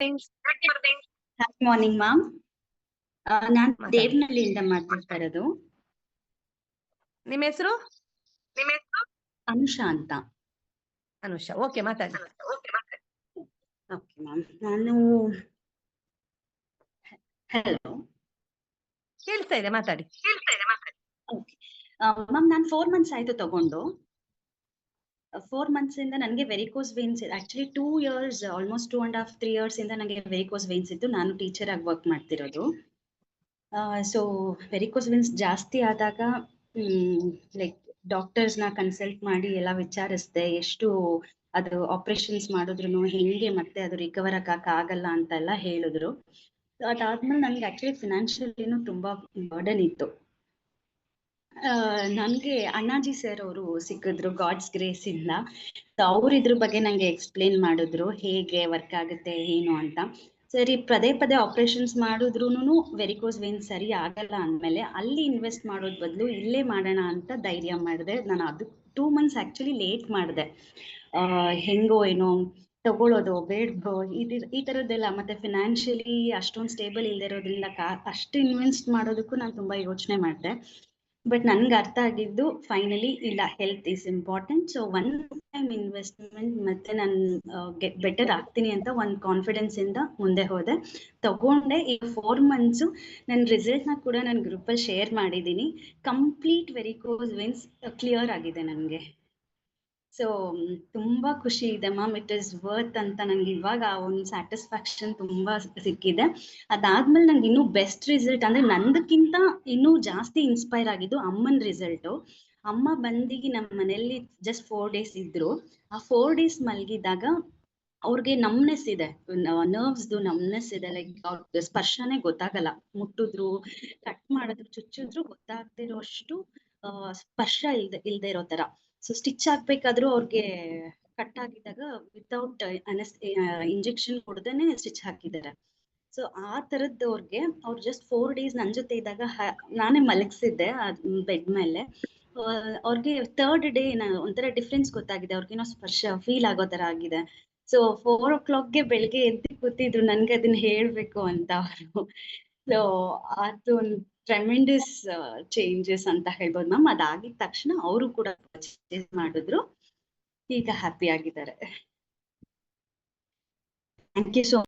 Happy morning ma'am. ನಾನ್ ಮಾತಾಡಿ. ದೇವನಹಳ್ಳಿಯಿಂದ ಮಾತಾಡ್ತಾ ಇರೋದು. ನಿಮ್ಮ ಹೆಸರು? ಅನುಷಾ ಅಂತ. ಅನುಷಾ. ಓಕೆ, ಮಾತಾಡಿ. Okay ma'am. ನಾನು ಹಲೋ ಕೇಳಿಸ್ತಾ ಇದೆ, ಮಾತಾಡಿ. ಓಕೆ ಮ್ಯಾಮ್, ನಾನು 4 ಮಂತ್ಸ್ ಆಯ್ತು ತಗೊಂಡು. 4 ಮಂತ್ಸ್ ಇಂದ ನನಗೆ varicose veins, actually 2 years, almost 2.5 3 years ಇಂದ ನನಗೆ ವೆರಿಕೋಸ್ ವೇನ್ಸ್ ಇತ್ತು. ನಾನು ಟೀಚರ್ ಆಗಿ ವರ್ಕ್ ಮಾಡ್ತಿರೋದು. ಸೊ ವೆರಿಕೋಸ್ ವೇನ್ಸ್ ಜಾಸ್ತಿ ಆದಾಗ ಲೈಕ್ ಡಾಕ್ಟರ್ಸ್ನ ಕನ್ಸಲ್ಟ್ ಮಾಡಿ ಎಲ್ಲ ವಿಚಾರಿಸ್ದೆ, ಎಷ್ಟು ಅದು ಆಪರೇಷನ್ಸ್ ಮಾಡಿದ್ರು ಹೆಂಗೆ ಮತ್ತೆ ಅದು ರಿಕವರ್ ಆಗಲ್ಲ ಅಂತೆಲ್ಲ ಹೇಳಿದ್ರು. ಅದಾದ್ಮೇಲೆ ನನಗೆ ಆಕ್ಚುಲಿ ಫಿನಾನ್ಷಿಯಲಿನೂ ತುಂಬಾ ಬರ್ಡನ್ ಇತ್ತು. ನನಗೆ ಅಣ್ಣಾಜಿ ಸರ್ ಅವರು ಸಿಕ್ಕಿದ್ರು ಗಾಡ್ಸ್ ಗ್ರೇಸ್ ಇಂದ. ಅವ್ರು ಇದ್ರ ಬಗ್ಗೆ ನಂಗೆ ಎಕ್ಸ್ಪ್ಲೇನ್ ಮಾಡಿದ್ರು ಹೇಗೆ ವರ್ಕ್ ಆಗುತ್ತೆ ಏನು ಅಂತ. ಸರಿ, ಪದೇ ಪದೇ ಆಪರೇಷನ್ಸ್ ಮಾಡಿದ್ರೂನು ವೆರಿಕೋಸ್ ವೇನ್ ಸರಿ ಆಗಲ್ಲ ಅಂದಮೇಲೆ ಅಲ್ಲಿ ಇನ್ವೆಸ್ಟ್ ಮಾಡೋದ್ ಬದಲು ಇಲ್ಲೇ ಮಾಡೋಣ ಅಂತ ಧೈರ್ಯ ಮಾಡಿದೆ ನಾನು. ಅದು 2 ಮಂತ್ಸ್ ಆಕ್ಚುಲಿ ಲೇಟ್ ಮಾಡಿದೆ. ಹೆಂಗೋ ಏನೋ ತಗೊಳ್ಳೋದು ಬೇಡೋ ಈ ಥರದ್ದೆಲ್ಲ, ಮತ್ತೆ ಫಿನಾನ್ಷಿಯಲಿ ಅಷ್ಟೊಂದು ಸ್ಟೇಬಲ್ ಇಲ್ಲದೆ ಇರೋದ್ರಿಂದ ಅಷ್ಟು ಇನ್ವೆಸ್ಟ್ ಮಾಡೋದಕ್ಕೂ ನಾನು ತುಂಬಾ ಯೋಚನೆ ಮಾಡಿದೆ. ಬಟ್ ನನ್ಗೆ ಅರ್ಥ ಆಗಿದ್ದು ಫೈನಲಿ ಇಲ್ಲ, health is important. So 1 time investment ಮತ್ತೆ ನಾನು ಬೆಟರ್ ಆಗ್ತೀನಿ ಅಂತ ಒಂದು ಕಾನ್ಫಿಡೆನ್ಸ್ ಇಂದ ಮುಂದೆ ಹೋದೆ, ತಗೊಂಡೆ. ಈಗ 4 ಮಂತ್ಸು ನನ್ನ ರಿಸಲ್ಟ್ನ ಕೂಡ ನಾನು ಗ್ರೂಪಲ್ಲಿ ಶೇರ್ ಮಾಡಿದ್ದೀನಿ. ಕಂಪ್ಲೀಟ್ ವೆರಿಕೋಸ್ ವೇನ್ಸ್ ಕ್ಲಿಯರ್ ಆಗಿದೆ ನನಗೆ. ಸೊ ತುಂಬಾ ಖುಷಿ ಇದೆ ಮ್ಯಾಮ್. ಇಟ್ ಇಸ್ ವರ್ತ್ ಅಂತ ನನಗೆ ಇವಾಗ ಒಂದು ಸ್ಯಾಟಿಸ್ಫ್ಯಾಕ್ಷನ್ ತುಂಬಾ ಸಿಕ್ಕಿದೆ. ಅದಾದ್ಮೇಲೆ ನಂಗೆ ಇನ್ನೂ ಬೆಸ್ಟ್ ರಿಸಲ್ಟ್ ಅಂದ್ರೆ ನಂದಕ್ಕಿಂತ ಇನ್ನೂ ಜಾಸ್ತಿ ಇನ್ಸ್ಪೈರ್ ಆಗಿದ್ದು ಅಮ್ಮನ ರಿಸಲ್ಟು. ಅಮ್ಮ ಬಂದಿಗೆ ನಮ್ಮ ಮನೆಯಲ್ಲಿ ಜಸ್ಟ್ 4 ಡೇಸ್ ಇದ್ರು. ಆ 4 ಡೇಸ್ ಮಲಗಿದಾಗ ಅವ್ರಿಗೆ ನಮ್ನೆಸ್ ಇದೆ, ನರ್ವ್ಸ್ದು ನಮ್ನೆಸ್ ಇದೆ. ಲೈಕ್ ಅವ್ರ ಸ್ಪರ್ಶನೇ ಗೊತ್ತಾಗಲ್ಲ, ಮುಟ್ಟಿದ್ರು ಕಟ್ ಮಾಡಿದ್ರು ಚುಚ್ಚಿದ್ರು ಗೊತ್ತಾಗ್ತಿರೋಷ್ಟು ಸ್ಪರ್ಶ ಇಲ್ದೇ ಇರೋ ತರ. ಸೊ ಸ್ಟಿಚ್ ಆಗ್ಬೇಕಾದ್ರೂ ಅವ್ರಿಗೆ ಕಟ್ ಆಗಿದ್ದಾಗ ವಿತೌಟ್ ಇಂಜೆಕ್ಷನ್ ಕೊಡದೇನೆ ಸ್ಟಿಚ್ ಹಾಕಿದ್ದಾರೆ. ಸೊ ಆ ತರದ್ದವ್ರಿಗೆ ಅವ್ರು ಜಸ್ಟ್ 4 ಡೇಸ್ ನನ್ನ ಜೊತೆ ಇದ್ದಾಗ ನಾನೇ ಮಲಗಿಸಿದ್ದೆ ಬೆಡ್ ಮೇಲೆ. ಅವ್ರಿಗೆ 3rd ಡೇ ಒಂಥರ ಡಿಫ್ರೆನ್ಸ್ ಗೊತ್ತಾಗಿದೆ, ಅವ್ರಿಗೇನೋ ಸ್ಪರ್ಶ ಫೀಲ್ ಆಗೋ ತರ ಆಗಿದೆ. ಸೊ 4 o'clockಗೆ ಬೆಳಿಗ್ಗೆ ಎದ್ದು ಕೂತಿದ್ರು ನನ್ಗೆ ಅದನ್ನ ಹೇಳ್ಬೇಕು ಅಂತ ಅವರು. ಸೊ ಅದು ಒಂದು ಟ್ರೆಮೆಂಡಸ್ ಚೇಂಜಸ್ ಅಂತ ಹೇಳ್ಬೋದು ಮ್ಯಾಮ್. ಅದಾಗಿದ ತಕ್ಷಣ ಅವರು ಕೂಡ ಪರ್ಚೇಸ್ ಮಾಡಿದ್ರು, ಈಗ ಹ್ಯಾಪಿ ಆಗಿದ್ದಾರೆ. Thank you so